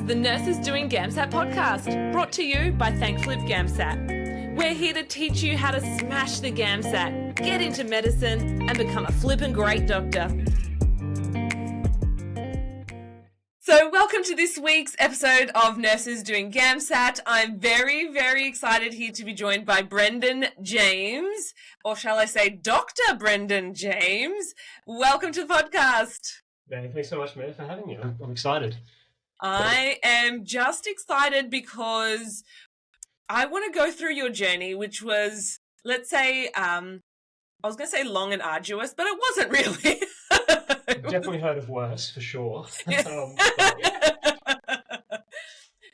the Nurses Doing GAMSAT podcast, brought to you by GAMSAT. We're here to teach you how to smash the GAMSAT, get into medicine, and become a flippin' great doctor. So welcome to this week's episode of Nurses Doing GAMSAT. I'm very, very excited here to be joined by Brenden James, or shall I say Dr. Brenden James. Welcome to the podcast. Thanks so much, Mary, for having me. I'm excited. I am just excited because I want to go through your journey, which was, let's say, I was going to say long and arduous, but it wasn't really. I've definitely heard of worse, for sure.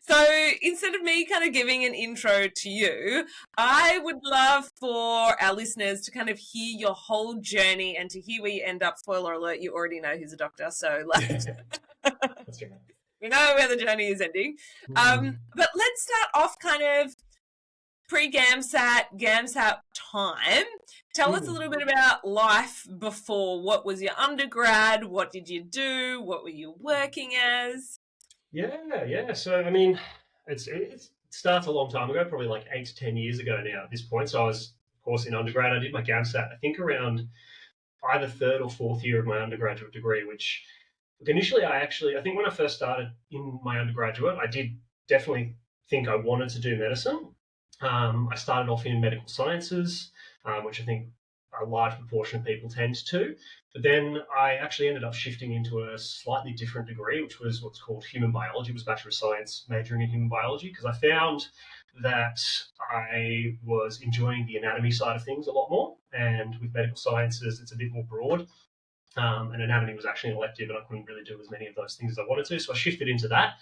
So instead of me kind of giving an intro to you, I would love for our listeners to kind of hear your whole journey and to hear where you end up. Spoiler alert, you already know he's a doctor, so That's right. we know where the journey is ending. But let's start off kind of pre-GAMSAT, GAMSAT time. Tell us a little bit about life before. What was your undergrad? What did you do? What were you working as? Yeah. So, I mean, it starts a long time ago, probably like 8 to 10 years ago now at this point. So I was, of course, in undergrad. I did my GAMSAT, I think around either third or fourth year of my undergraduate degree, which initially I think when I first started in my undergraduate, I did definitely think I wanted to do medicine. I started off in medical sciences, which I think a large proportion of people tend to. But then I actually ended up shifting into a slightly different degree, which was what's called human biology. It was Bachelor of Science majoring in human biology because I found that I was enjoying the anatomy side of things a lot more. And with medical sciences, it's a bit more broad. And anatomy was actually an elective and I couldn't really do as many of those things as I wanted to. So I shifted into that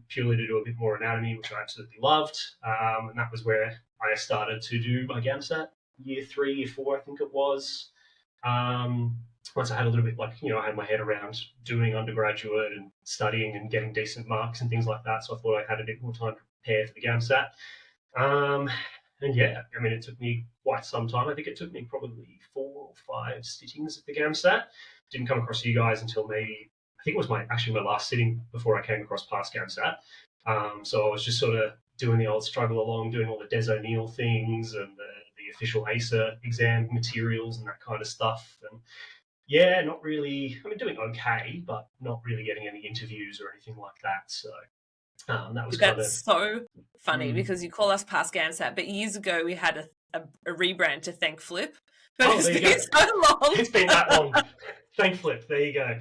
purely to do a bit more anatomy, which I absolutely loved. And that was where I started to do my GAMSAT year 3, year 4, I think it was. Once I had a little bit I had my head around doing undergraduate and studying and getting decent marks and things like that. So I thought I had a bit more time to prepare for the GAMSAT. And yeah, I mean, it took me quite some time. I think it took me probably 4 or 5 sittings at the GAMSAT. Didn't come across you guys until maybe, I think it was my last sitting before I came across past GAMSAT. So I was just sort of doing the old struggle along, doing all the Des O'Neill things and the official ACER exam materials and that kind of stuff. And yeah, not really, I mean, doing okay, but not really getting any interviews or anything like that. So that was That's so funny because you call us past GAMSAT, but years ago we had a rebrand to Thank Flip. But it's been so long. It's been that long. Thank Flip, there you go.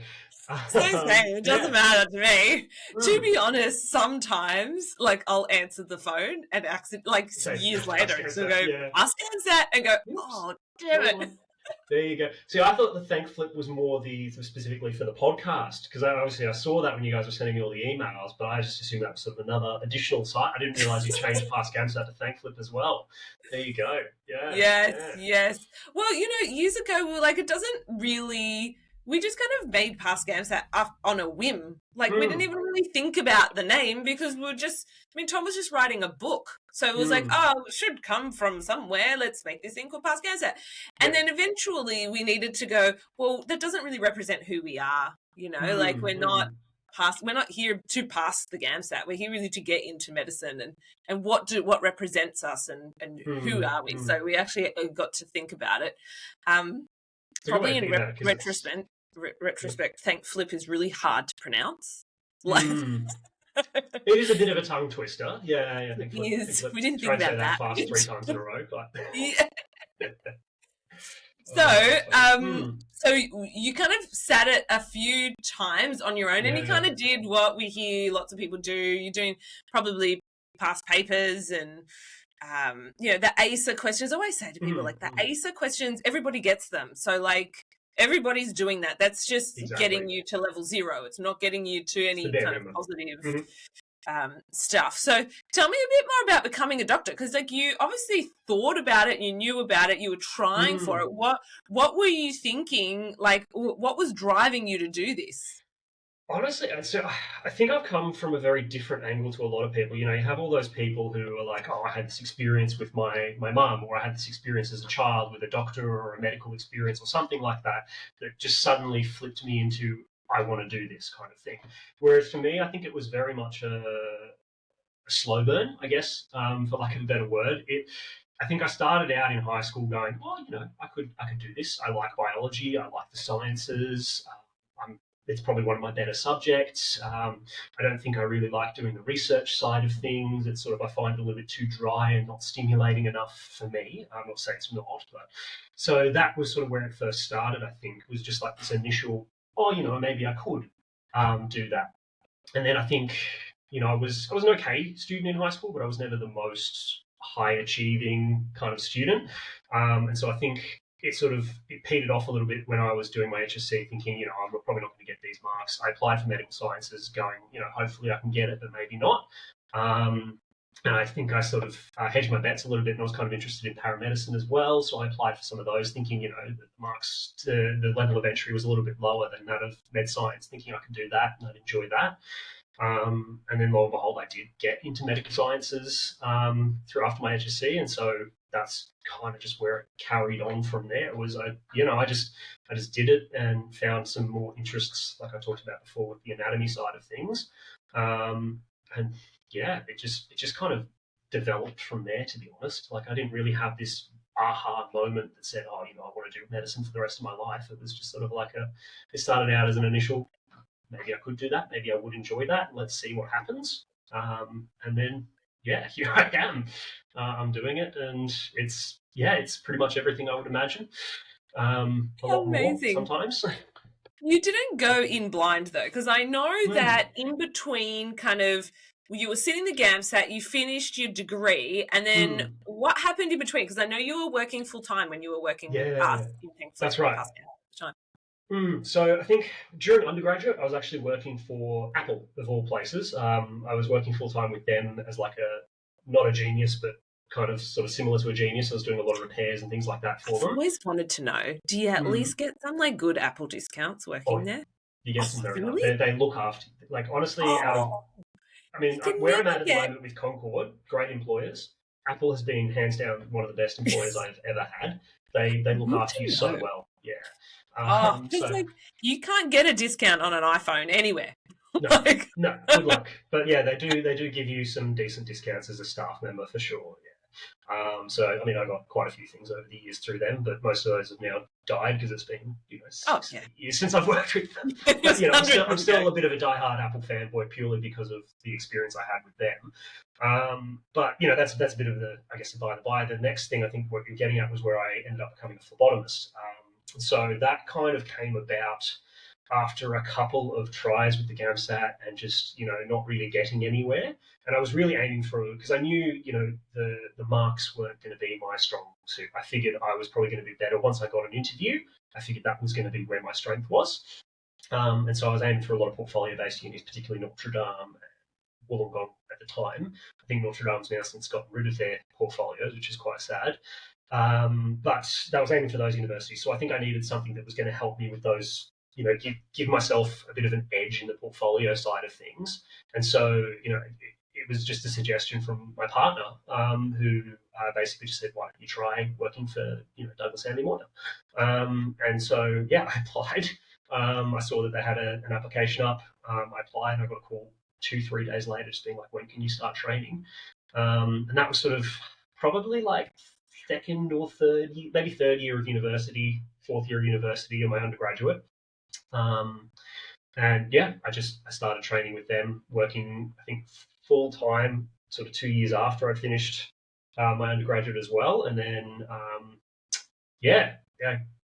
It doesn't matter to me. To be honest, sometimes I'll answer the phone and years later so go ask GAMSAT and go, oh damn it. There you go. See, I thought the Thank Flip was more specifically for the podcast because I saw that when you guys were sending me all the emails, but I just assumed that was sort of another additional site. I didn't realise you changed past GAMSAT to Thank Flip as well. There you go. Yeah. Yes. Well, years ago we were like, it doesn't really. We just kind of made past GAMSAT up on a whim. We didn't even really think about the name because Tom was just writing a book. So it was it should come from somewhere. Let's make this thing called past GAMSAT. And then eventually we needed to go, well, that doesn't really represent who we are. We're not here to pass the GAMSAT. We're here really to get into medicine and what represents us and who are we. So we actually got to think about it. Probably in retrospect, Thank Flip is really hard to pronounce. It is a bit of a tongue twister. Yeah. It is. We didn't think about that. Fast 3 times in a row, but So you kind of sat it a few times on your own, and you kind of did what we hear lots of people do. You're doing probably past papers and the ACER questions. I always say to people the ACER questions, everybody gets them. So everybody's doing that. That's just getting you to level 0. It's not getting you to any kind of positive stuff. So tell me a bit more about becoming a doctor, because you obviously thought about it, you knew about it, you were trying for it. What were you thinking? What was driving you to do this? Honestly, so I think I've come from a very different angle to a lot of people. You have all those people who are like, oh, I had this experience with my mum, or I had this experience as a child with a doctor or a medical experience or something like that, that just suddenly flipped me into I want to do this kind of thing. Whereas for me, I think it was very much a slow burn, I guess, for lack of a better word. I think I started out in high school going, oh, I could do this. I like biology. I like the sciences. It's probably one of my better subjects. I don't think I really like doing the research side of things. It's sort of, I find it a little bit too dry and not stimulating enough for me. I'm not saying it's not, but so that was sort of where it first started. I think was just like this initial, oh, maybe I could do that. And then I think, I was an okay student in high school, but I was never the most high achieving kind of student. And so I think it petered off a little bit when I was doing my HSC, thinking, I'm probably not going to get these marks. I applied for medical sciences, going, hopefully I can get it, but maybe not. And I think I sort of hedged my bets a little bit, and I was kind of interested in paramedicine as well. So I applied for some of those, thinking, the marks, the level of entry was a little bit lower than that of med science, thinking I could do that and I'd enjoy that. And then lo and behold, I did get into medical sciences through after my HSC, and so that's kind of just where it carried on from there. I just did it and found some more interests, like I talked about before, with the anatomy side of things, and yeah, it just kind of developed from there. To be honest, like I didn't really have this aha moment that said, oh, I want to do medicine for the rest of my life. It was just sort of like it started out as an initial, maybe I could do that, maybe I would enjoy that, let's see what happens. And then, yeah, here I am. I'm doing it, and it's pretty much everything I would imagine. A lot more sometimes. You didn't go in blind though, because I know that in between kind of, you were sitting the GAMSAT, you finished your degree, and then what happened in between? Because I know you were working full-time when you were working with us. That's right. So I think during undergraduate, I was actually working for Apple, of all places. I was working full-time with them as like not a genius, but kind of sort of similar to a genius. I was doing a lot of repairs and things like that for them. I've always wanted to know, do you at least get some like good Apple discounts working there? You get some very good. They look after, like honestly, where I'm at the moment with Concord, great employers. Apple has been hands down one of the best employers I've ever had. They look after you so well. Yeah. Like you can't get a discount on an iPhone anywhere. No, good luck. But yeah, they do give you some decent discounts as a staff member for sure. Yeah. I got quite a few things over the years through them, but most of those have now died because it's been 6 years since I've worked with them. But I'm still a bit of a diehard Apple fanboy purely because of the experience I had with them. But that's a bit of the, I guess, by the by. The next thing I think what you're getting at was where I ended up becoming a phlebotomist. So that kind of came about after a couple of tries with the GAMSAT and just, not really getting anywhere. And I was really aiming for, because I knew, the marks weren't going to be my strong suit. I figured I was probably going to be better once I got an interview. I figured that was going to be where my strength was. And so I was aiming for a lot of portfolio-based unis, particularly Notre Dame and Wollongong at the time. I think Notre Dame's now since gotten rid of their portfolios, which is quite sad. But I was aiming for those universities. So I think I needed something that was going to help me with those, give myself a bit of an edge in the portfolio side of things. And so, it was just a suggestion from my partner, who basically just said, why don't you try working for, Douglas Hanley Warner? And so, yeah, I applied. I saw that they had an application up. I applied and I got a call 2-3 days later just being like, when can you start training? And that was sort of probably like second or third year, maybe third year of university, fourth year of university in my undergraduate. And yeah, I started training with them, working, I think, full time, sort of 2 years after I finished my undergraduate as well. And then,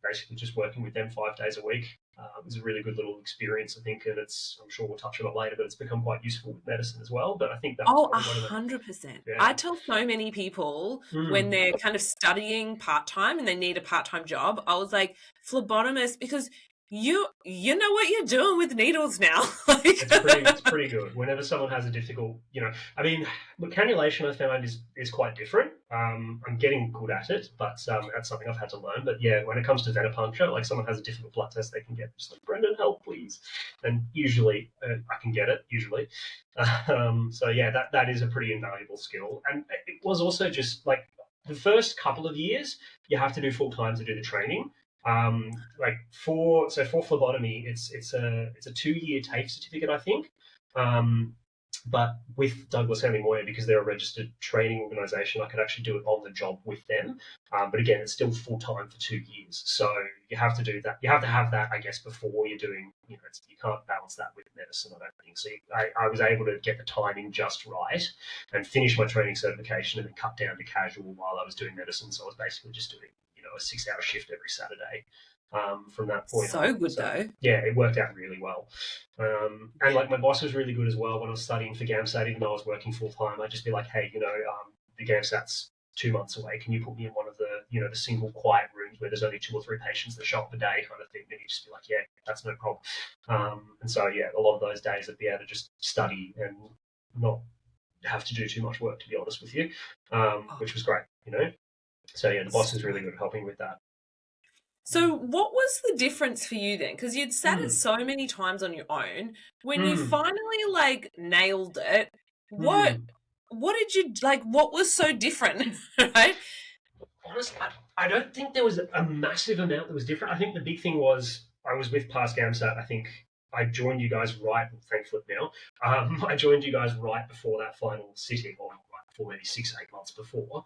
basically just working with them 5 days a week. It was a really good little experience, I think, and I'm sure we'll touch on it later, but it's become quite useful with medicine as well. But I think that's 100%. I tell so many people when they're kind of studying part-time and they need a part-time job, I was like, phlebotomist, because you know what you're doing with needles now. It's pretty good. Whenever someone has a difficult, cannulation I found is quite different. I'm getting good at it, but that's something I've had to learn. But yeah, when it comes to venipuncture, like someone has a difficult blood test, they can get just like, Brenden, help, please. And usually I can get it, usually. So yeah, that is a pretty invaluable skill. And it was also just like the first couple of years, you have to do full time to do the training. For phlebotomy, it's a 2-year TAFE certificate, I think. But with Douglas Hanly Moyer, because they're a registered training organisation, I could actually do it on the job with them. But again, it's still full time for 2 years, so you have to do that. You have to have that, I guess, before you're doing. You can't balance that with medicine, I don't think. So I was able to get the timing just right and finish my training certification, and then cut down to casual while I was doing medicine. So I was basically just doing a 6-hour shift every Saturday. From that point So on. good though. Yeah, it worked out really well. And like my boss was really good as well when I was studying for GAMSAT, even though I was working full time. I'd just be like, hey, the GAMSAT's 2 months away. Can you put me in one of the single quiet rooms where there's only 2 or 3 patients that show up a day kind of thing? And he'd just be like, yeah, that's no problem. And so, yeah, a lot of those days I'd be able to just study and not have to do too much work, to be honest with you, which was great, So, yeah, the boss is really good at helping with that. So what was the difference for you then? Because you'd sat it so many times on your own. When you finally nailed it, what did you what was so different, right? Honestly, I don't think there was a massive amount that was different. I think the big thing was I was with Past GAMSAT. I think I joined you guys right, thankfully now. I joined you guys right before that final sitting, or right before maybe 6-8 months before.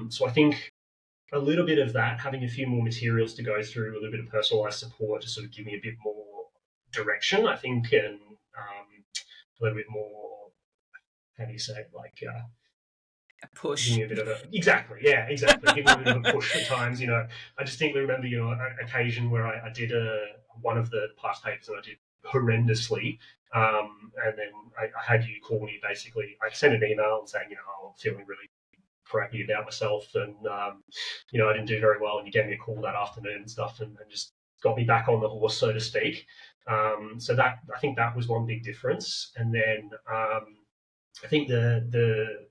So I think a little bit of that, having a few more materials to go through, a little bit of personalised support to sort of give me a bit more direction, I think, and a little bit more, how do you say it, a push. Give me a bit of exactly. Give me a bit of a push at times. I distinctly remember, an occasion where I did one of the past papers and I did horrendously, and then I had you call me. Basically, I sent an email and saying, I'm feeling really crappy about myself, and I didn't do very well, and you gave me a call that afternoon and stuff, and just got me back on the horse, so to speak. So that, I think that was one big difference, and then I think the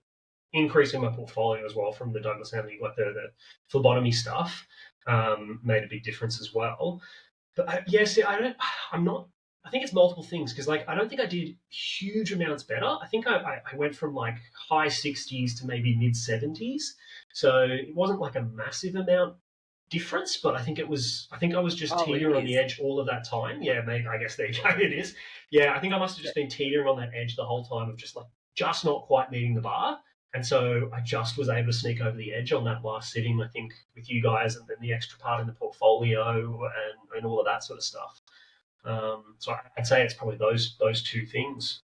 increase in my portfolio as well from the Douglas Hanly, the phlebotomy stuff, made a big difference as well. But I think it's multiple things, because I don't think I did huge amounts better. I think I went from high 60s to maybe mid 70s. So it wasn't a massive amount difference, but I think I was just teetering on the edge all of that time. Yeah, maybe, I guess there you go, it is. Yeah, I think I must have just been teetering on that edge the whole time of just not quite meeting the bar. And so I just was able to sneak over the edge on that last sitting, I think, with you guys, and then the extra part in the portfolio and all of that sort of stuff. So I'd say it's probably those 2 things.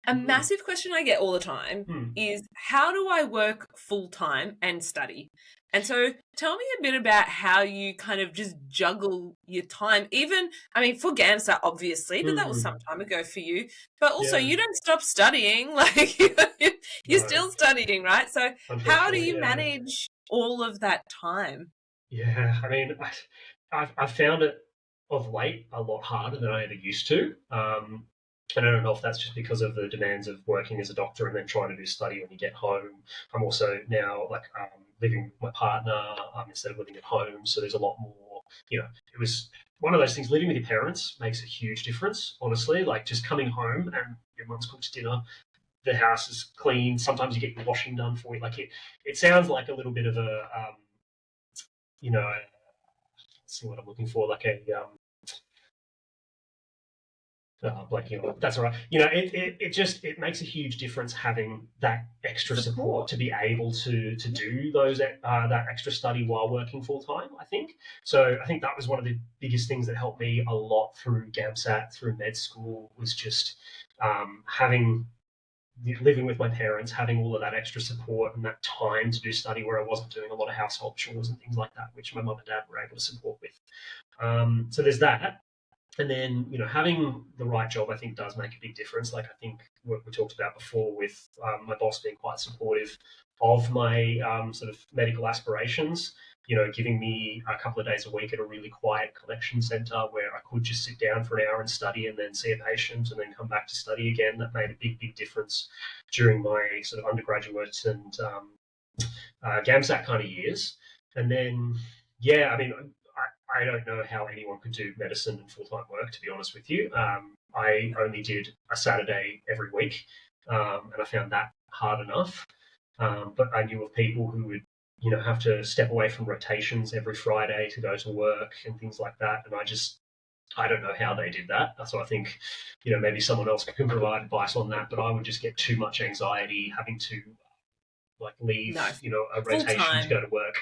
A massive question I get all the time is, how do I work full-time and study? And so tell me a bit about how you kind of just juggle your time. Even, for GAMSAT, obviously, but that was some time ago for you. But also, you don't stop studying. You're still studying, right? So how do you manage all of that time? Yeah, I've found it of late a lot harder than I ever used to. And I don't know if that's just because of the demands of working as a doctor and then trying to do study when you get home. I'm also now living with my partner instead of living at home, so there's a lot more. It was one of those things. Living with your parents makes a huge difference, honestly. Just coming home and your mum's cooked dinner, the house is clean. Sometimes you get your washing done for you. It sounds like a little bit of a let's see what I'm looking for, that's all right. It makes a huge difference having that extra support to be able to do that extra study while working full time, I think. So I think that was one of the biggest things that helped me a lot through GAMSAT, through med school, was just living with my parents, having all of that extra support and that time to do study where I wasn't doing a lot of household chores and things like that, which my mum and dad were able to support with. So there's that. And then, having the right job, I think, does make a big difference. I think what we talked about before with my boss being quite supportive of my sort of medical aspirations, giving me a couple of days a week at a really quiet collection centre where I could just sit down for an hour and study and then see a patient and then come back to study again. That made a big, big difference during my sort of undergraduate and GAMSAT kind of years. And then, I don't know how anyone could do medicine and full-time work, to be honest with you. I only did a Saturday every week, and I found that hard enough. But I knew of people who would have to step away from rotations every Friday to go to work and things like that. And I don't know how they did that. So I think, maybe someone else can provide advice on that. But I would just get too much anxiety having to leave, No, a full rotation to time. go to work.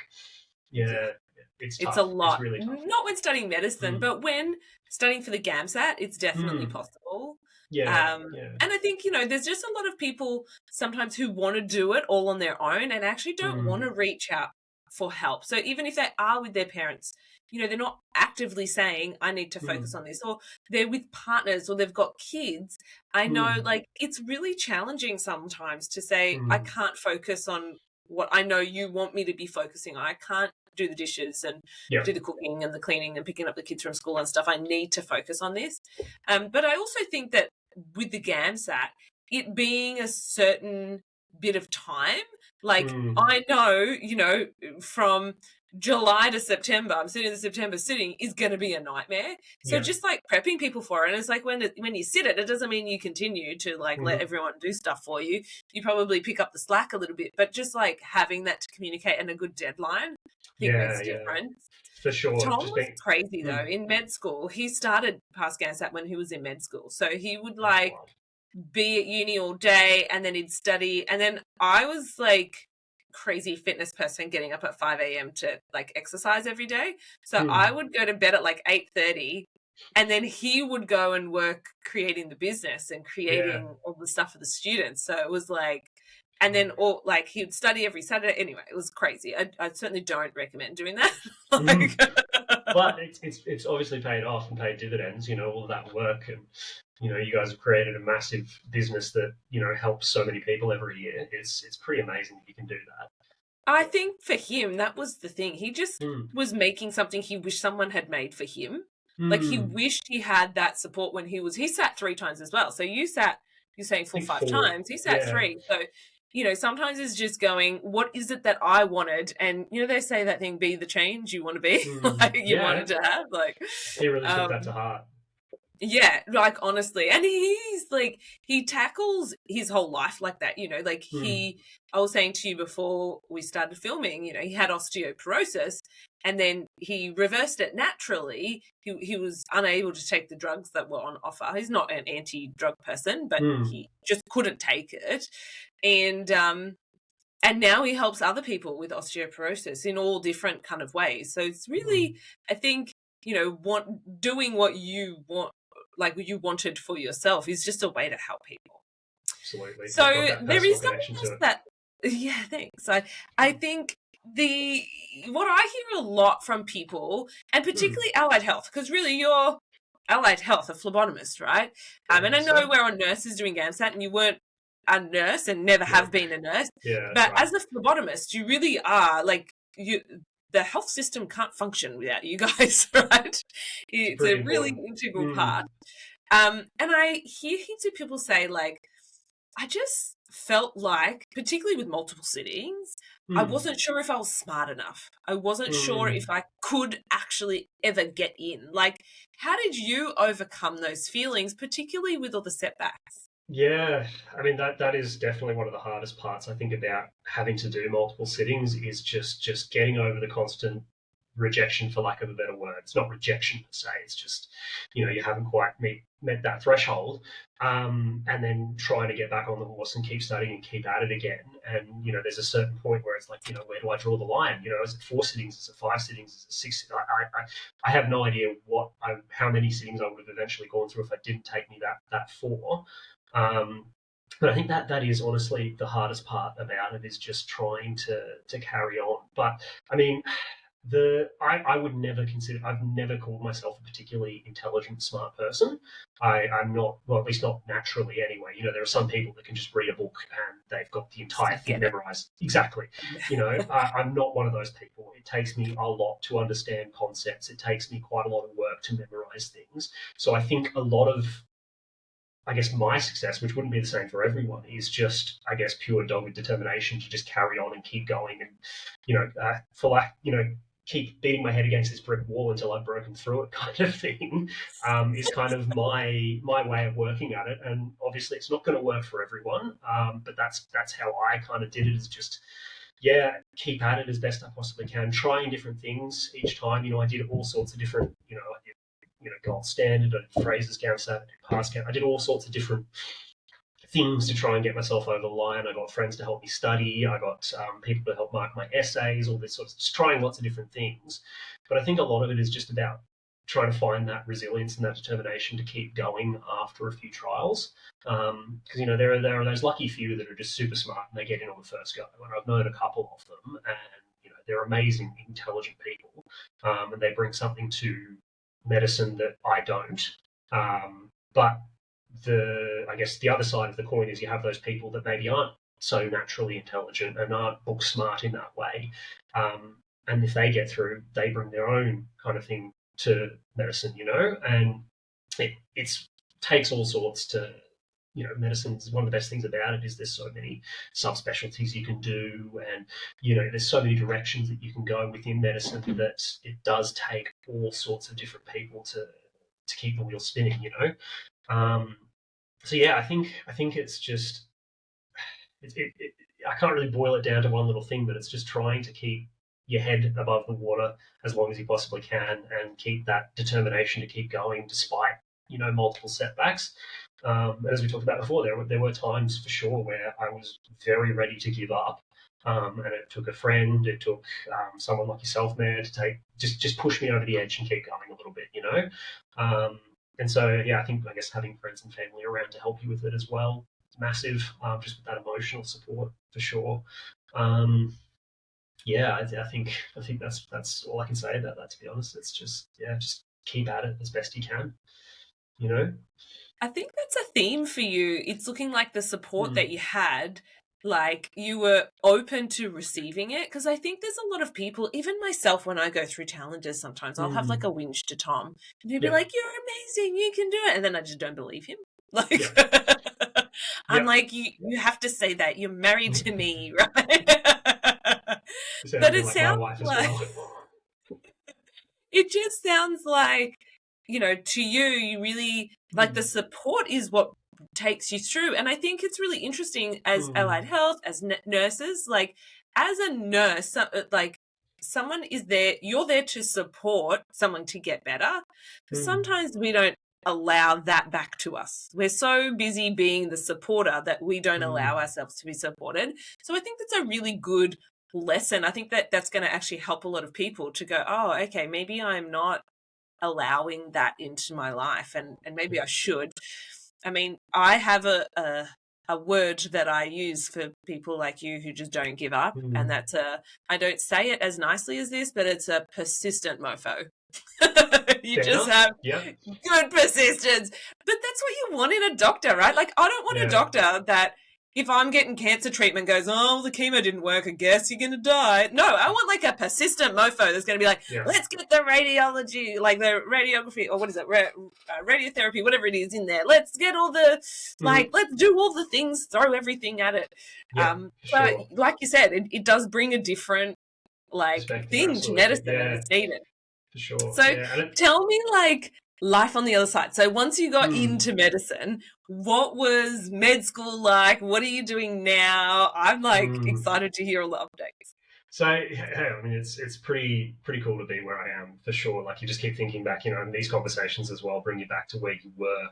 Yeah, it's It's a tough. It's lot. really tough. Not when studying medicine, Mm. but when studying for the GAMSAT, it's definitely Mm. possible. Yeah, yeah. And I think, there's just a lot of people sometimes who want to do it all on their own and actually don't want Mm. to reach out for help. So even if they are with their parents, they're not actively saying, I need to focus Mm. on this, or they're with partners or they've got kids. I know, Mm. it's really challenging sometimes to say, I Mm. can't focus on what I know you want me to be focusing on. I can't do the dishes and Yeah. do the cooking and the cleaning and picking up the kids from school and stuff. I need to focus on this. But I also think that with the GAMSAT, it being a certain bit of time, Mm. I know, from July to September, I'm sitting in the September sitting is going to be a nightmare. So Yeah. just prepping people for it. And it's when you sit it doesn't mean you continue to let Mhm. everyone do stuff for you. You probably pick up the slack a little bit, but just having that to communicate and a good deadline, I think makes Yeah, a yeah, difference. for sure. Tom Just was being. crazy though. Mm. In med school, he started past GAMSAT when he was in med school. So he would That's wild. be at uni all day and then he'd study. And then I was crazy fitness person getting up at 5 a.m. to exercise every day. So I Mm. would go to bed at 8:30 and then he would go and work creating the business and Yeah. creating all the stuff for the students. So it was and then Mm. all he would study every Saturday. Anyway, it was crazy. I certainly don't recommend doing that. Mhm. But it's obviously paid off and paid dividends. All of that work, and you guys have created a massive business that helps so many people every year. It's pretty amazing that you can do that. I think for him, that was the thing. He just Mm. was making something he wished someone had made for him. He Mm. wished he had that support when he sat 3 times as well. So you're saying I four, think five 4. times. He sat Yeah. 3. So, sometimes it's just going, what is it that I wanted? And, they say that thing, be the change you want to be, Mm. you Yeah. wanted to have. He really took that to Um, heart. yeah, honestly. And he's he tackles his whole life like that, Mm. I was saying to you before we started filming, he had osteoporosis and then he reversed it naturally. He was unable to take the drugs that were on offer. He's not an anti-drug person, but Mm. he just couldn't take it. And now he helps other people with osteoporosis in all different kind of ways. So it's Mm. really, I think, doing what you want, you wanted for yourself, is just a way to help people. Absolutely. So You've got that there personal is something connection to else it. that, yeah, thanks. I think what I hear a lot from people, and Mm. particularly allied health, because really you're allied health, a phlebotomist, right? And I Yeah. know So. we're on Nurses Doing GAMSAT, and you weren't a nurse and never No. have been a nurse, Yeah, that's but right. as a phlebotomist, you really are you. The health system can't function without you guys, right? It's It's a pretty really important. integral Mm. part. And I hear heaps of people say, I just felt particularly with multiple sittings, I Mm. wasn't sure if I was smart enough. I wasn't sure Mm. if I could actually ever get in. How did you overcome those feelings, particularly with all the setbacks? Yeah, I mean that is definitely one of the hardest parts I think about having to do multiple sittings is just getting over the constant rejection, for lack of a better word. It's not rejection per se. It's just you haven't quite met that threshold, and then trying to get back on the horse and keep studying and keep at it again. And there's a certain point where it's where do I draw the line? Is it 4 sittings? Is it 5 sittings? Is it 6? I have no idea how many sittings I would have eventually gone through if it didn't take me that 4. Um, but I think that is honestly the hardest part about it is just trying to carry on. But I mean, I would never consider. I've never called myself a particularly intelligent, smart person. I'm not, well, at least not naturally anyway. There are some people that can just read a book and they've got the entire thing Get it. memorized. Exactly. I'm not one of those people. It takes me a lot to understand concepts. It takes me quite a lot of work to memorize things. So I think a lot of my success, which wouldn't be the same for everyone, is just, pure dogged determination to just carry on and keep going and, keep beating my head against this brick wall until I've broken through it kind of thing, is kind of my way of working at it. And obviously it's not going to work for everyone, but that's how I kind of did it, is just keep at it as best I possibly can, trying different things each time. I did all sorts of different, I did, gold standard, I did Fraser's GAMSAT, I did pass GAMSAT, I did all sorts of different things to try and get myself over the line. I got friends to help me study. I got people to help mark my essays, all this sort of, just trying lots of different things. But I think a lot of it is just about trying to find that resilience and that determination to keep going after a few trials. Because there are those lucky few that are just super smart and they get in on the first go. And I've known a couple of them, and they're amazing, intelligent people, and they bring something to medicine that I don't. But I guess the other side of the coin is you have those people that maybe aren't so naturally intelligent and aren't book smart in that way. And if they get through, they bring their own kind of thing to medicine, and it takes all sorts to, medicine's one of the best things about it is there's so many subspecialties you can do, and, there's so many directions that you can go within medicine that it does take all sorts of different people to keep the wheel spinning, So yeah, I think it's just, I can't really boil it down to one little thing, but it's just trying to keep your head above the water as long as you possibly can, and keep that determination to keep going despite multiple setbacks. As we talked about before, there were times for sure where I was very ready to give up, and it took a friend, it took someone like yourself, man, to just push me over the edge and keep going a little bit, And so yeah, I guess having friends and family around to help you with it as well is massive. Just with that emotional support for sure. Yeah, I think that's all I can say about that. To be honest, it's just keep at it as best you can. I think that's a theme for you. It's looking like the support that you had, like you were open to receiving it. Because I think there's a lot of people, even myself, when I go through challenges, sometimes I'll have like a whinge to Tom, and he'll be like, "You're amazing, you can do it," and then I just don't believe him. Like, I'm like, you have to say that. You're married to me, right? But it like my sounds wife like as well. it just sounds like, to you really like the support is what takes you through. And I think it's really interesting as allied health, as nurses, like as a nurse, like someone is there, you're there to support someone to get better. Sometimes we don't allow that back to us. We're so busy being the supporter that we don't allow ourselves to be supported. So I think that's a really good lesson. I think that that's going to actually help a lot of people to go, oh, okay, maybe I'm not allowing that into my life, and maybe I should. I mean, I have a word that I use for people like you who just don't give up, and that's I don't say it as nicely as this, but it's a persistent mofo. You just have good persistence. But that's what you want in a doctor, right? Like, I don't want a doctor that if I'm getting cancer treatment goes, oh, the chemo didn't work, I guess you're going to die. No, I want like a persistent mofo that's going to be like, let's get the radiology, like the radiography, or what is it, radiotherapy, whatever it is in there. Let's get all the, like, let's do all the things, throw everything at it. But like you said, it does bring a different, like, thing to medicine, and it's needed. For sure. So tell me, like, life on the other side. So once you got into medicine, what was med school like? What are you doing now? I'm like excited to hear all the updates. So I mean, it's pretty cool to be where I am for sure. Like, you just keep thinking back, and these conversations as well bring you back to where you were,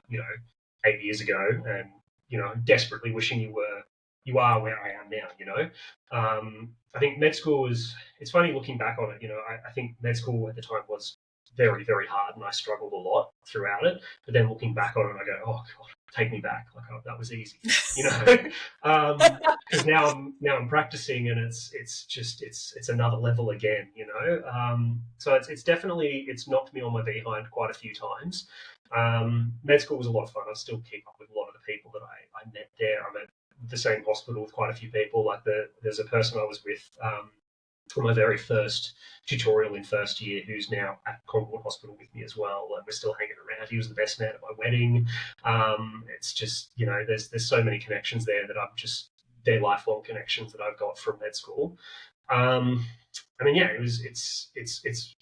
8 years ago, and desperately wishing you are where I am now. I think med school it's funny looking back on it. I think med school at the time was very, very hard, and I struggled a lot throughout it. But then looking back on it, I go, oh God, take me back. Like, oh, that was easy, because now I'm practicing, and it's another level again, So it's definitely knocked me on my behind quite a few times. Med school was a lot of fun. I still keep up with a lot of the people that I met there. I'm at the same hospital with quite a few people. Like there's a person I was with for my very first tutorial in first year who's now at Concord Hospital with me as well, and we're still hanging around. He was the best man at my wedding. It's just, there's so many connections there that they're lifelong connections that I've got from med school. I mean, it's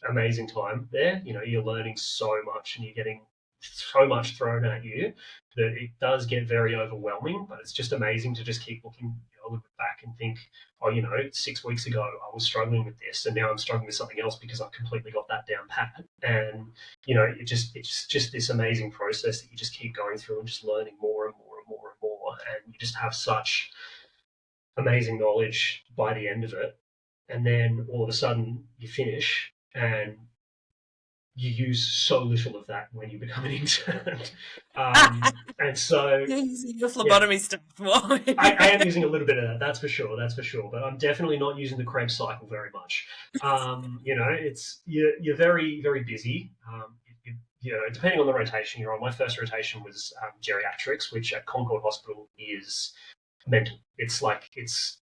amazing time there. You're learning so much, and you're getting so much thrown at you that it does get very overwhelming. But it's just amazing to just keep looking, a little bit back and think, oh, 6 weeks ago I was struggling with this, and now I'm struggling with something else because I've completely got that down pat. And it's just this amazing process that you just keep going through and just learning more and more and more and more, and you just have such amazing knowledge by the end of it. And then all of a sudden you finish and you use so little of that when you become an intern. And so You're using your yeah, phlebotomy stuff more. I am using a little bit of that, that's for sure. But I'm definitely not using the Krebs cycle very much. It's you're very, very busy. Depending on the rotation you're on. My first rotation was geriatrics, which at Concord Hospital is mental. It's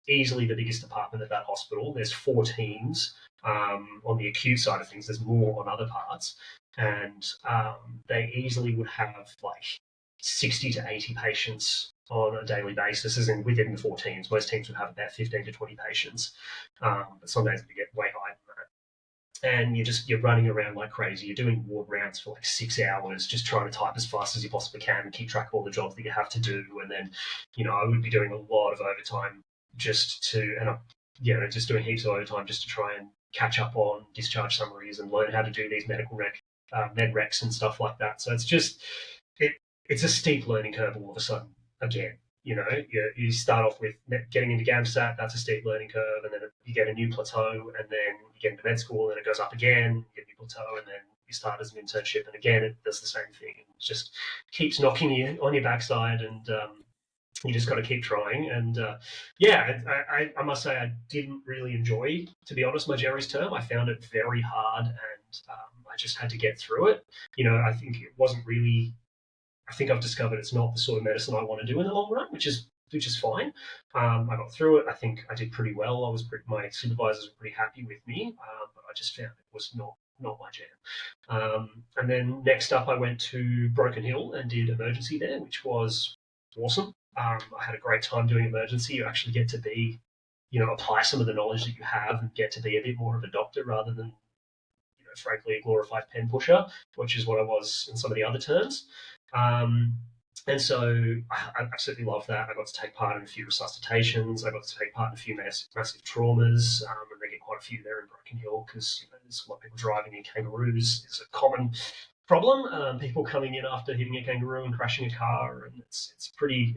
easily the biggest department at that hospital. There's 4 teams on the acute side of things. There's more on other parts, and they easily would have like 60 to 80 patients on a daily basis, as in within the 4 teams. Most teams would have about 15 to 20 patients, but some days we get way higher than that. And you're running around like crazy. You're doing ward rounds for like 6 hours, just trying to type as fast as you possibly can and keep track of all the jobs that you have to do. And then, I would be doing a lot of overtime just doing heaps of overtime just to try and catch up on discharge summaries and learn how to do these med recs and stuff like that. So it's a steep learning curve all of a sudden. Again, you start off with getting into GAMSAT, that's a steep learning curve, and then you get a new plateau, and then you get into med school, and it goes up again, you get a new plateau, and then you start as an internship, and again, it does the same thing. It just keeps knocking you on your backside, and you just got to keep trying. And I must say I didn't really enjoy, to be honest, my Jerry's term. I found it very hard, and I just had to get through it. I think it wasn't really. I think I've discovered it's not the sort of medicine I want to do in the long run, which is fine. I got through it. I think I did pretty well. My supervisors were pretty happy with me, but I just found it was not my jam. And then next up, I went to Broken Hill and did emergency there, which was awesome. I had a great time doing emergency. You actually get to be, apply some of the knowledge that you have and get to be a bit more of a doctor rather than, frankly, a glorified pen pusher, which is what I was in some of the other terms. And so I absolutely love that. I got to take part in a few resuscitations. I got to take part in a few massive traumas, and they get quite a few there in Broken Hill because there's a lot of people driving in kangaroos. It's a common problem. People coming in after hitting a kangaroo and crashing a car, and it's pretty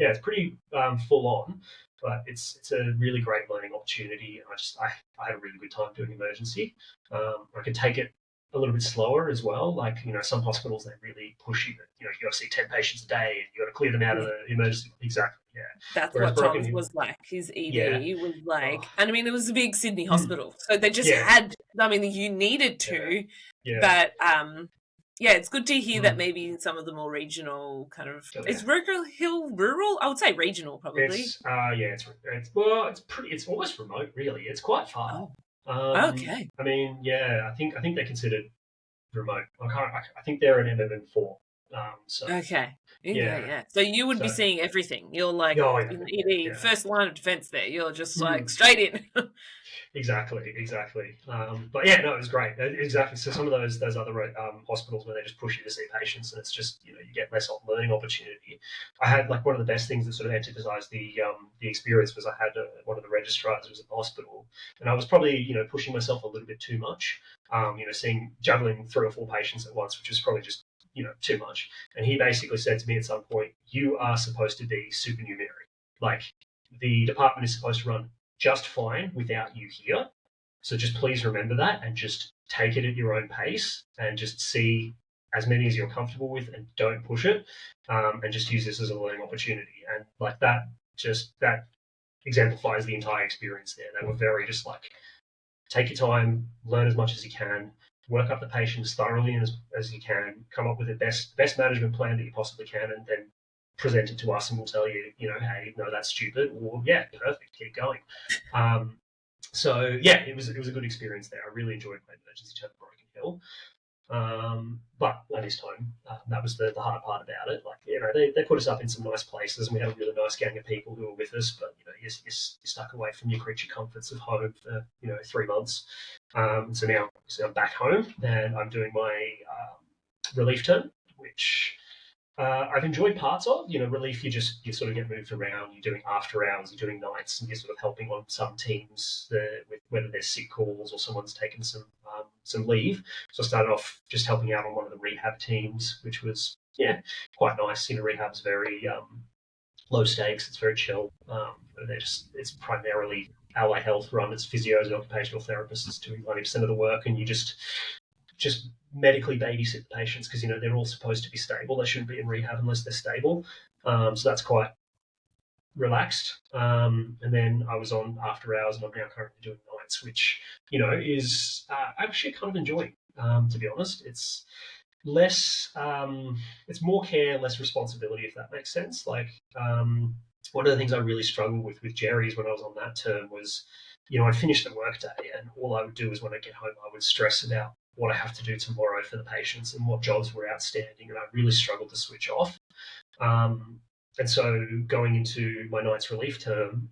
full on. But it's a really great learning opportunity. And I had a really good time doing emergency. I could take it a little bit slower as well. Like, some hospitals, they really push you that, you got to see 10 patients a day and you got to clear them out of the emergency. Exactly. Yeah. That's what Tom's was like. His ED was like, and I mean, it was a big Sydney hospital. So they just had, you needed to, but, it's good to hear that maybe in some of the more regional kind of, is Broken Hill rural? I would say regional probably. It's almost remote really. It's quite far. Okay. I mean, I think they're considered remote. I think they're an MMN4. Okay. Yeah. So you would be seeing everything. You're like in ED, first line of defense there. You're just like straight in. Exactly. But yeah, no, it was great. Exactly. So some of those other hospitals where they just push you to see patients, and it's just you get less learning opportunity. I had like one of the best things that sort of antipathized the experience was I had one of the registrars who was at the hospital, and I was probably pushing myself a little bit too much. Juggling 3 or 4 patients at once, which was probably just too much. And he basically said to me at some point, "You are supposed to be supernumerary. Like the department is supposed to run just fine without you here. So just please remember that and just take it at your own pace and just see as many as you're comfortable with and don't push it, and just use this as a learning opportunity." And like that exemplifies the entire experience there. They were very just like, take your time, learn as much as you can, work up the patients thoroughly as you can, come up with the best management plan that you possibly can, and then present it to us and we'll tell you, hey, no, that's stupid, or yeah, perfect, keep going. So yeah, it was a good experience there. I really enjoyed my emergency term at Broken Hill. But at this time, that was the hard part about it. Like, they put us up in some nice places and we had a really nice gang of people who were with us, but you're stuck away from your creature comforts of home for 3 months. So now I'm back home and I'm doing my relief term, which I've enjoyed parts of. Relief, you sort of get moved around. You're doing after hours, you're doing nights, and you're sort of helping on some teams with whether there's sick calls or someone's taken some leave. So I started off just helping out on one of the rehab teams, which was quite nice. Rehab's very low stakes. It's very chill. It's primarily allied health run. It's physios and occupational therapists doing 90% of the work, and you just medically babysit the patients because they're all supposed to be stable. They shouldn't be in rehab unless they're stable. So that's quite relaxed. And then I was on after hours, and I'm now currently doing nights, which is I'm actually kind of enjoying. To be honest, it's less, it's more care, less responsibility, if that makes sense. Like one of the things I really struggled with Jerry's when I was on that term was, I'd finish the work day, and all I would do is when I get home, I would stress about what I have to do tomorrow for the patients and what jobs were outstanding, and I really struggled to switch off. And so going into my night's relief term,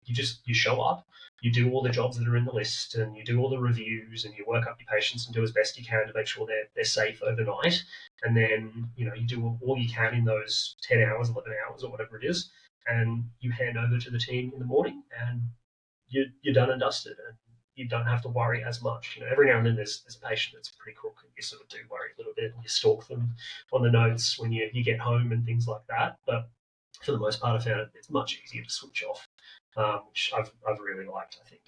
you show up, you do all the jobs that are in the list, and you do all the reviews, and you work up your patients and do as best you can to make sure they're safe overnight. And then you do all you can in those 10 hours, 11 hours, or whatever it is, and you hand over to the team in the morning, and you're done and dusted, and you don't have to worry as much. Every now and then there's a patient that's pretty crook, and you sort of do worry a little bit, and you stalk them on the notes when you get home and things like that. But for the most part, I found it's much easier to switch off, which I've really liked, I think.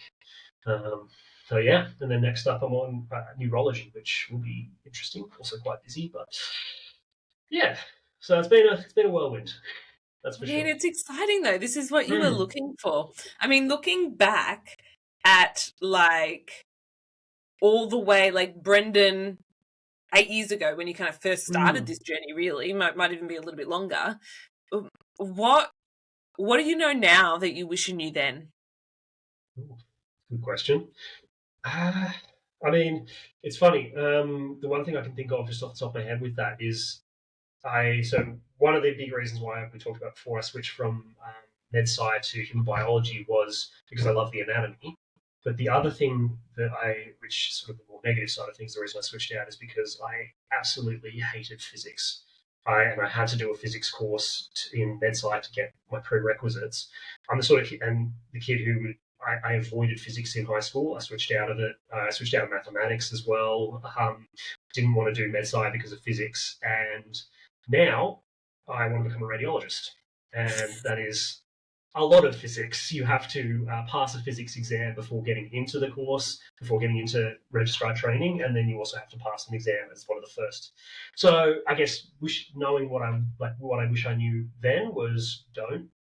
So yeah, and then next up I'm on neurology, which will be interesting. Also quite busy, but yeah. So it's been a whirlwind. That's for sure. It's exciting though. This is what you were looking for. I mean, looking back at like all the way, like Brenden 8 years ago when you kind of first started this journey, really might even be a little bit longer. What do you know now that you wish you knew then? Ooh, good question. I mean, it's funny. The one thing I can think of just off the top of my head with that is so one of the big reasons why we talked about before I switched from med sci to human biology was because I love the anatomy. But the other thing which is sort of the more negative side of things, the reason I switched out is because I absolutely hated physics. And I had to do a physics course in med sci to get my prerequisites. I'm the sort of and the kid who I avoided physics in high school. I switched out of it. I switched out of mathematics as well. Didn't want to do med sci because of physics, and now I want to become a radiologist, and that is a lot of physics. You have to pass a physics exam before getting into the course, before getting into registrar training, and then you also have to pass an exam as one of the first. So I guess knowing what I wish I knew then was don't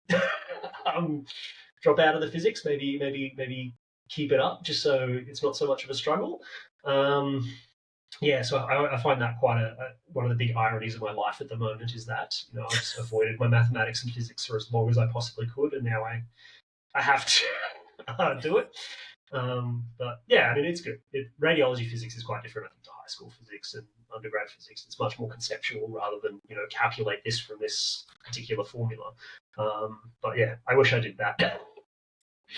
drop out of the physics. Maybe keep it up just so it's not so much of a struggle. So I find that quite one of the big ironies of my life at the moment is that I've just avoided my mathematics and physics for as long as I possibly could, and now I have to do it. But yeah, I mean it's good. Radiology physics is quite different, I think, to high school physics and undergrad physics. It's much more conceptual rather than calculate this from this particular formula. But yeah, I wish I did that.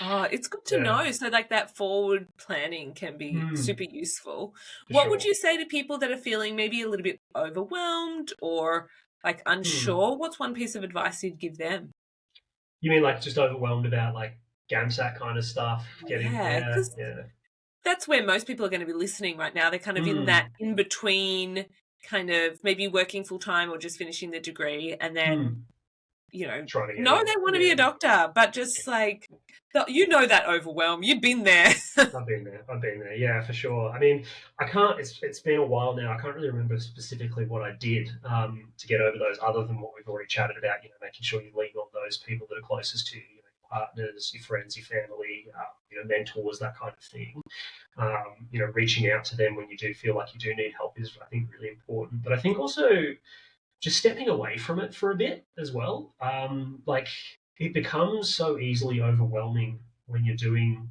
Oh, it's good to know. So like that forward planning can be super useful. What would you say to people that are feeling maybe a little bit overwhelmed or like unsure? What's one piece of advice you'd give them? You mean like just overwhelmed about like GAMSAT kind of stuff? That's where most people are going to be listening right now. They're kind of in that in between, kind of maybe working full time or just finishing the degree, and then they want to be a doctor, but just like that overwhelm. You've been there. I've been there. Yeah, for sure. I mean, I can't. It's been a while now. I can't really remember specifically what I did to get over those, other than what we've already chatted about. Making sure you lean on those people that are closest to you, partners, your friends, your family, mentors, that kind of thing. Reaching out to them when you do feel like you do need help is, I think, really important. But I think also just stepping away from it for a bit as well. It becomes so easily overwhelming when you're doing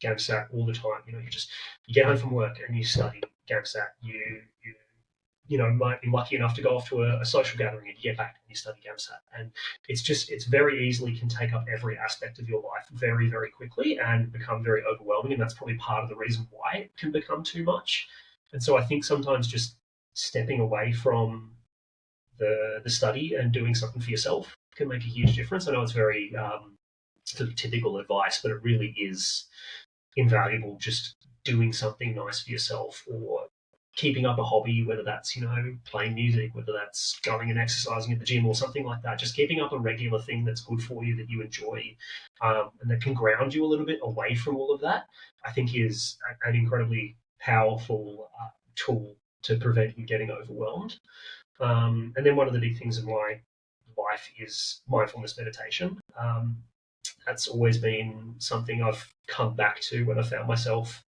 GAMSAT all the time. You get home from work and you study GAMSAT. You might be lucky enough to go off to a social gathering and you get back and you study GAMSAT. And it's very easily can take up every aspect of your life very, very quickly and become very overwhelming. And that's probably part of the reason why it can become too much. And so I think sometimes just stepping away from the study and doing something for yourself can make a huge difference. I know it's very sort of typical advice, but it really is invaluable. Just doing something nice for yourself, or keeping up a hobby, whether that's, playing music, whether that's going and exercising at the gym or something like that. Just keeping up a regular thing that's good for you, that you enjoy, and that can ground you a little bit away from all of that, I think is an incredibly powerful tool to prevent you getting overwhelmed. And then one of the big things in my life is mindfulness meditation. That's always been something I've come back to when I found myself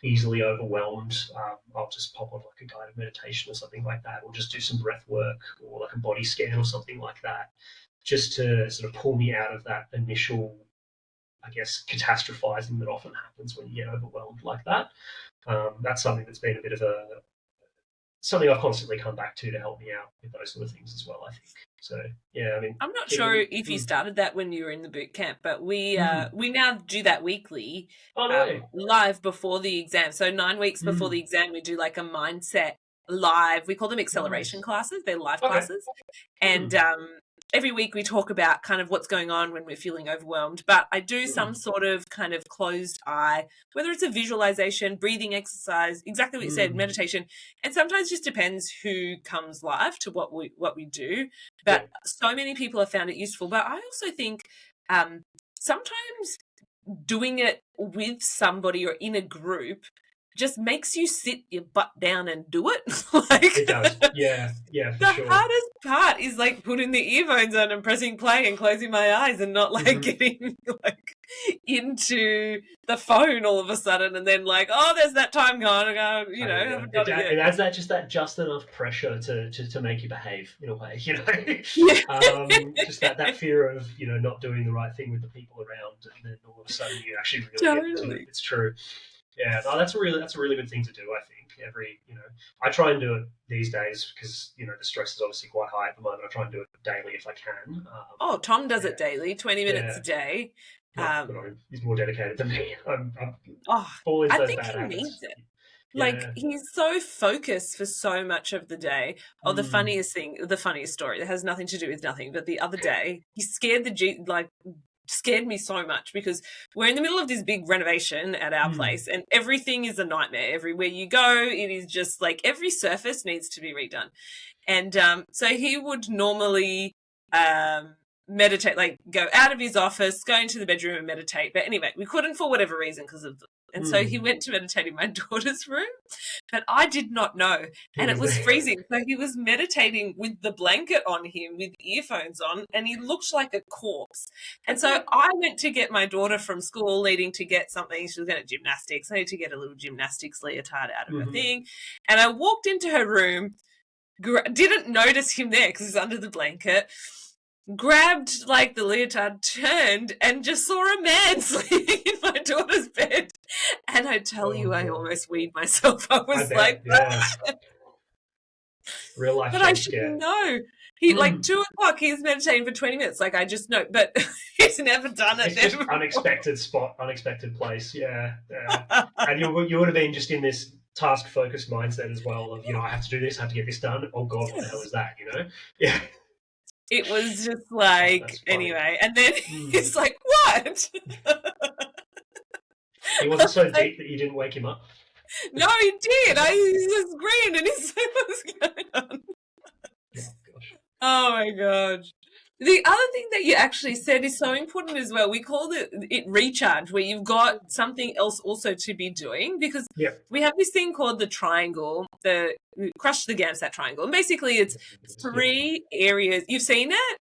easily overwhelmed. I'll just pop on like a guided meditation or something like that, or just do some breath work or like a body scan or something like that, just to sort of pull me out of that initial, I guess, catastrophizing that often happens when you get overwhelmed like that. That's something that's been a bit of something I've constantly come back to help me out with those sort of things as well, I think. So, yeah, I mean, I'm not sure if you started that when you were in the boot camp, but we now do that weekly, live before the exam. So 9 weeks before the exam, we do like a mindset live. We call them acceleration classes. They're live classes. And every week we talk about kind of what's going on when we're feeling overwhelmed. But I do some sort of kind of closed eye, whether it's a visualization, breathing exercise, exactly what you said, meditation. And sometimes it just depends who comes live to what we do. But so many people have found it useful. But I also think sometimes doing it with somebody or in a group just makes you sit your butt down and do it. It does. Yeah, for the sure. hardest part is like putting the earphones on and pressing play and closing my eyes and not like getting like into the phone all of a sudden, and then like, oh, there's that time gone. Haven't done it yet. It adds just enough pressure to make you behave in a way, just that fear of not doing the right thing with the people around, and then all of a sudden you actually really get into it. It's true. Yeah, no, that's a really good thing to do, I think. I try and do it these days because, the stress is obviously quite high at the moment. I try and do it daily if I can. Tom does it daily, 20 minutes a day. He's more dedicated than me. I think he needs it. Like, he's so focused for so much of the day. The funniest story that has nothing to do with nothing, but the other day he scared me so much because we're in the middle of this big renovation at our place, and everything is a nightmare. Everywhere you go, it is just like every surface needs to be redone. And so he would normally meditate, like go out of his office, go into the bedroom and meditate. But anyway, we couldn't for whatever reason and so he went to meditate in my daughter's room, but I did not know. And it was freezing. So he was meditating with the blanket on him with earphones on, and he looked like a corpse. And so I went to get my daughter from school, needing to get something. She was going to gymnastics. I need to get a little gymnastics leotard out of her thing. And I walked into her room, didn't notice him there because he's under the blanket, grabbed like the leotard, turned, and just saw a man sleeping in my daughter's bed. And I tell you, I almost weed myself. I was real life. But I should know. He like 2 o'clock. He's meditating for 20 minutes. Like I just know, but he's never done it. It's just unexpected spot, unexpected place. Yeah. And you would have been just in this task-focused mindset as well of I have to do this, I have to get this done. Oh God, what the hell is that? Yeah. It was just like, anyway. And then he's like, what? He wasn't so deep that you didn't wake him up? No, he did. He just grinned and he's like, what's going on? Oh, gosh. Oh, my gosh. The other thing that you actually said is so important as well. We call it recharge, where you've got something else also to be doing, because we have this thing called the triangle, crush the GAMSAT triangle. And basically it's 3 areas. You've seen it?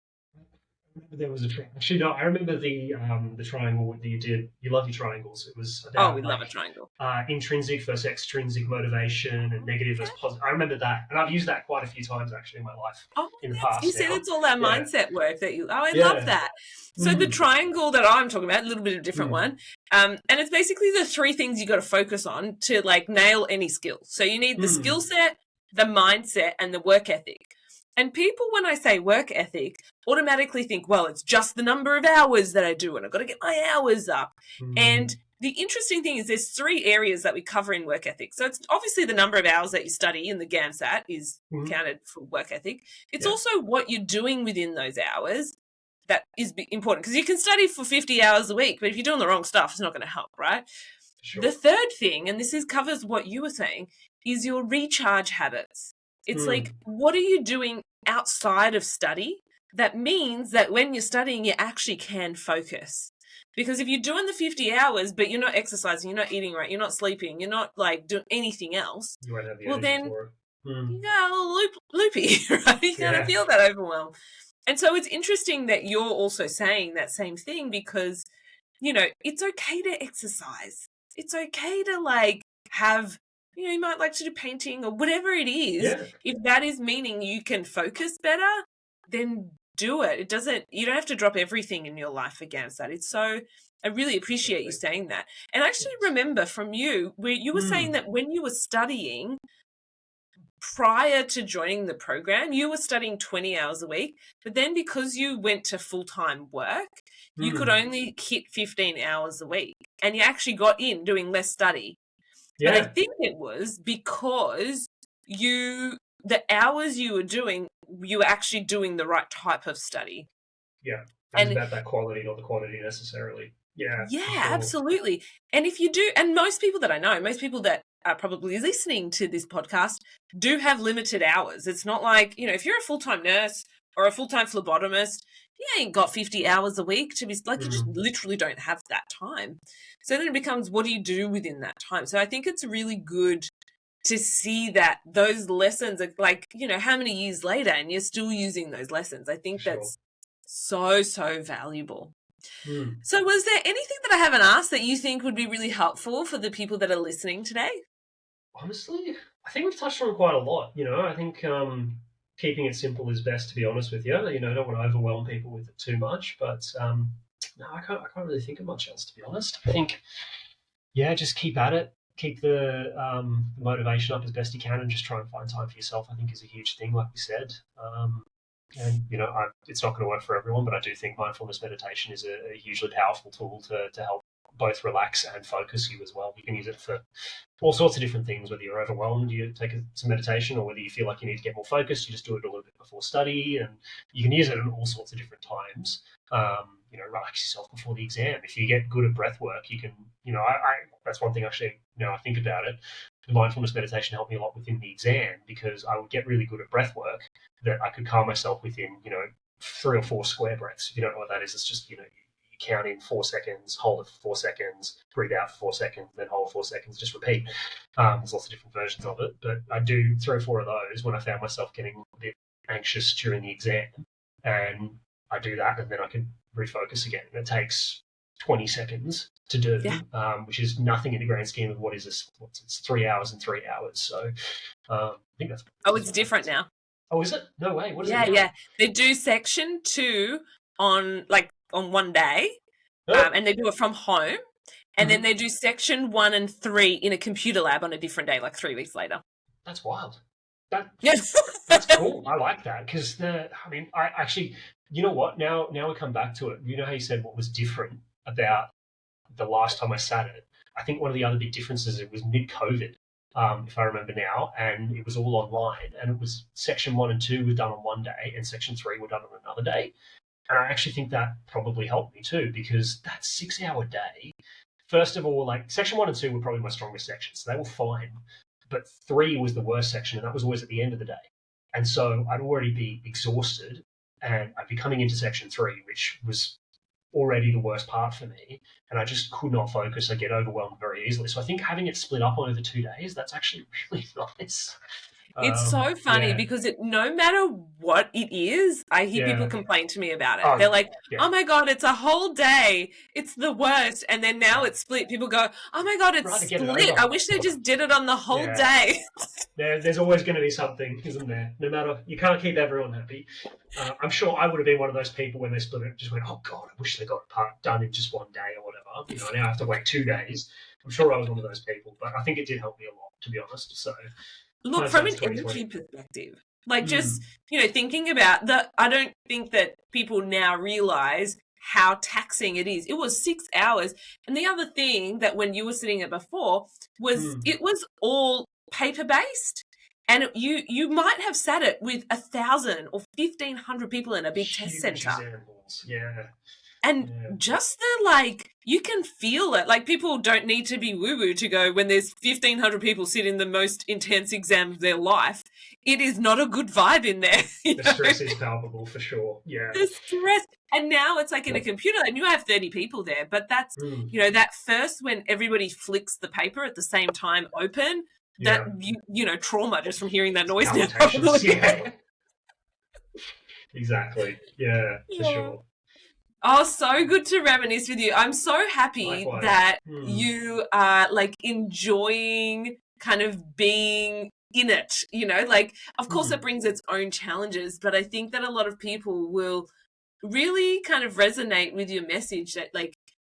There was a triangle. Actually, no, I remember the triangle that you did. You love your triangles. It was about, we love a triangle. Intrinsic versus extrinsic motivation and negative versus positive. I remember that, and I've used that quite a few times actually in my life in the past. You said it's all that mindset work that you. I love that. So the triangle that I'm talking about, a little bit of a different one, and it's basically the 3 things you got to focus on to like nail any skill. So you need the skill set, the mindset, and the work ethic. And people, when I say work ethic, automatically think, well, it's just the number of hours that I do and I've got to get my hours up. And the interesting thing is there's 3 areas that we cover in work ethic. So it's obviously the number of hours that you study in the GAMSAT is counted for work ethic. It's also what you're doing within those hours that is important, because you can study for 50 hours a week, but if you're doing the wrong stuff, it's not going to help, right? Sure. The third thing, and this covers what you were saying, is your recharge habits. It's like, what are you doing outside of study that means that when you're studying, you actually can focus? Because if you're doing the 50 hours, but you're not exercising, you're not eating right, you're not sleeping, you're not like doing anything else, You won't have the well, energy then for it. you got a little loopy, right? You're going to feel that overwhelm. And so it's interesting that you're also saying that same thing, because, you know, it's okay to exercise. It's okay to like have, you know, you might like to do painting or whatever it is. Yeah. If that is meaning you can focus better, then do it. It doesn't, you don't have to drop everything in your life against that. It's so, I really appreciate you saying that. And I actually remember from you where you were saying that when you were studying, prior to joining the program, you were studying 20 hours a week, but then because you went to full-time work, you could only hit 15 hours a week, and you actually got in doing less study. Yeah. But I think it was because the hours you were doing, you were actually doing the right type of study. Yeah. And it's about that quality, not the quantity necessarily. Yeah. Yeah, sure. Absolutely. And if you do, and most people that I know, most people that are probably listening to this podcast do have limited hours. It's not like, you know, if you're a full-time nurse or a full-time phlebotomist, you ain't got 50 hours a week to be like, you just literally don't have that time. So then it becomes, what do you do within that time? So I think it's really good to see that those lessons are like, you know, how many years later and you're still using those lessons. I think that's so valuable. So was there anything that I haven't asked that you think would be really helpful for the people that are listening today? Honestly, I think we've touched on quite a lot. You know, I think keeping it simple is best, to be honest with you. You know, I don't want to overwhelm people with it too much, but no, I can't really think of much else, to be honest. I think, yeah, just keep at it. Keep the motivation up as best you can, and just try and find time for yourself, I think, is a huge thing, like we said. And, you know, it's not going to work for everyone, but I do think mindfulness meditation is a hugely powerful tool to help both relax and focus you as well. You can use it for all sorts of different things, whether you're overwhelmed, you take some meditation, or whether you feel like you need to get more focused, you just do it a little bit before study, and you can use it in all sorts of different times. You know, relax yourself before the exam. If you get good at breath work, you can, you know, I that's one thing actually, you know, I think about it. The mindfulness meditation helped me a lot within the exam, because I would get really good at breath work that I could calm myself within, you know, 3 or 4 square breaths. If you don't know what that is, it's just, you know, you count in 4 seconds, hold it for 4 seconds, breathe out for 4 seconds, then hold 4 seconds, just repeat. There's lots of different versions of it, but I do 3 or 4 of those when I found myself getting a bit anxious during the exam, and I do that, and then I can refocus again. And it takes 20 seconds to do, which is nothing in the grand scheme of what is this? It's 3 hours and 3 hours. So I think that's. Oh, it's different now. Oh, is it? No way. What is it now? Yeah. They do section 2 on one day, and they do it from home, and then they do section 1 and 3 in a computer lab on a different day, like 3 weeks later. That's wild. That's cool. I like that, because I actually, you know what? Now we come back to it. You know how you said what was different about the last time I sat it? I think one of the other big differences, it was mid-COVID, if I remember now, and it was all online, and it was section 1 and 2 were done on one day, and section 3 were done on another day. And I actually think that probably helped me too, because that 6-hour day, first of all, like section 1 and 2 were probably my strongest sections, so they were fine. But 3 was the worst section, and that was always at the end of the day. And so I'd already be exhausted, and I'd be coming into section 3, which was already the worst part for me, and I just could not focus. I get overwhelmed very easily. So I think having it split up over 2 days, that's actually really nice. It's so funny because no matter what it is, I hear people complain to me about it. They're like, oh my God, it's a whole day. It's the worst. And then now it's split. People go, oh my God, it's split. I wish they just did it on the whole day. There's always going to be something, isn't there? No matter, you can't keep everyone happy. I'm sure I would have been one of those people when they split it, just went, oh God, I wish they got it done in just 1 day or whatever. You know, now I have to wait 2 days. I'm sure I was one of those people, but I think it did help me a lot, to be honest. So. Look, from an energy perspective, like just, you know, thinking about that, I don't think that people now realize how taxing it is. It was 6 hours. And the other thing that when you were sitting there before was it was all paper-based. And you might have sat it with 1,000 or 1,500 people in a big test centre. Examples. Yeah. And just you can feel it. Like, people don't need to be woo-woo to go, when there's 1,500 people sit in the most intense exam of their life, it is not a good vibe in there. The stress is palpable for sure. Yeah. The stress. And now it's like in a computer, and you have 30 people there. But that's, that first, when everybody flicks the paper at the same time open, that, trauma just from hearing that noise now. Yeah. Exactly. Yeah, for sure. Oh, so good to reminisce with you. I'm so happy Likewise. that you are enjoying kind of being in it, of course it brings its own challenges, but I think that a lot of people will really kind of resonate with your message that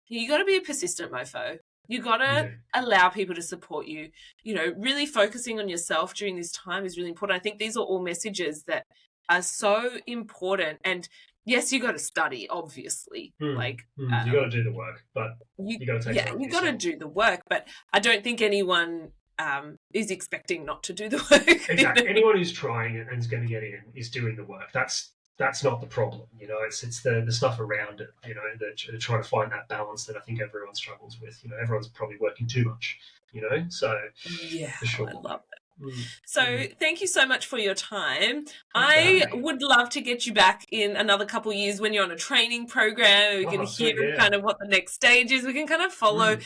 you got to be a persistent mofo. You got to allow people to support you. Really focusing on yourself during this time is really important. I think these are all messages that are so important. And yes, you got to study, obviously. You got to do the work, but you got to take time. You got to do the work, but I don't think anyone is expecting not to do the work. Exactly. Anyone who's trying and is going to get in is doing the work. That's not the problem. It's the stuff around it. They're trying to find that balance that I think everyone struggles with. Everyone's probably working too much. So for sure. I love it. So thank you so much for your time. I would love to get you back in another couple of years when you're on a training program. We can hear kind of what the next stage is. We can kind of follow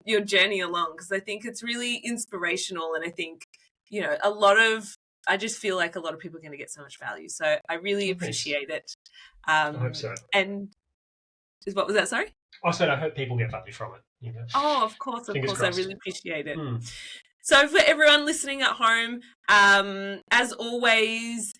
your journey along, because I think it's really inspirational. And I think, I just feel like a lot of people are going to get so much value. So I really appreciate it. I hope so. And what was that? Sorry? I said I hope people get value from it. Oh, of course. Fingers crossed. I really appreciate it. So for everyone listening at home, as always,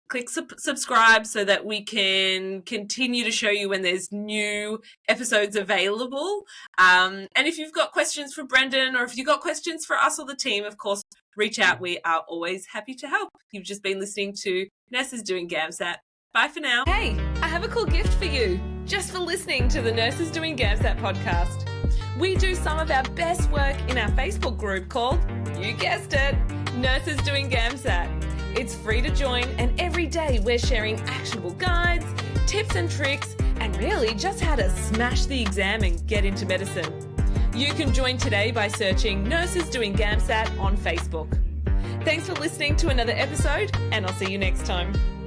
click subscribe so that we can continue to show you when there's new episodes available. And if you've got questions for Brenden, or if you've got questions for us or the team, of course, reach out. We are always happy to help. You've just been listening to Nurses Doing GAMSAT. Bye for now. Hey, I have a cool gift for you, just for listening to the Nurses Doing GAMSAT podcast. We do some of our best work in our Facebook group called, you guessed it, Nurses Doing GAMSAT. It's free to join, and every day we're sharing actionable guides, tips and tricks, and really just how to smash the exam and get into medicine. You can join today by searching Nurses Doing GAMSAT on Facebook. Thanks for listening to another episode, and I'll see you next time.